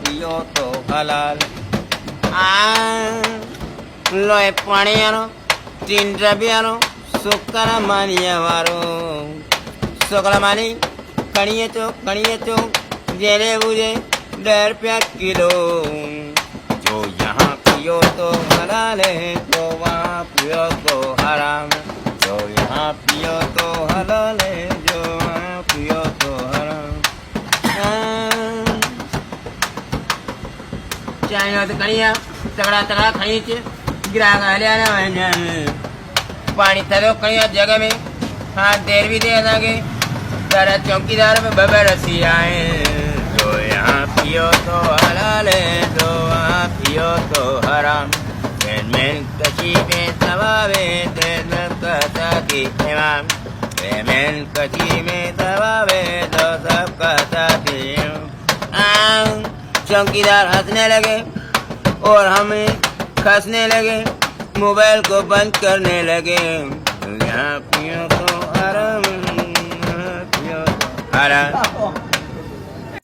पियो तो हलाल। लो ए पाणियानो तीन डबियानो सुकरा मानिया वारो सुकरा मानी कणिये तो जेने बुझे 10 रुपया किलो। जो यहाँ पियो तो हलाल है तो वहाँ पियो तो हराम। जो यहाँ पियो तो हलाल है जो वहाँ पियो तो हराम। चाय तो कणिया तगड़ा खाई छे ग्राहक आल्या पानी थरो कणिया जगह में हाँ देर भी दे लागे तारा चौकीदार में बबे रसी आए। जो यहाँ पियो तो हलाल है तो वहाँ पियो तो हराम। मैन कची में दबावे तो कहता कि इमाम। मैन कची में दबावे तो सब कहता कि चौकीदार हंसने लगे और हमें खसने लगे मोबाइल को बंद करने लगे। यहाँ पियो तो हराम पियो तो हराम।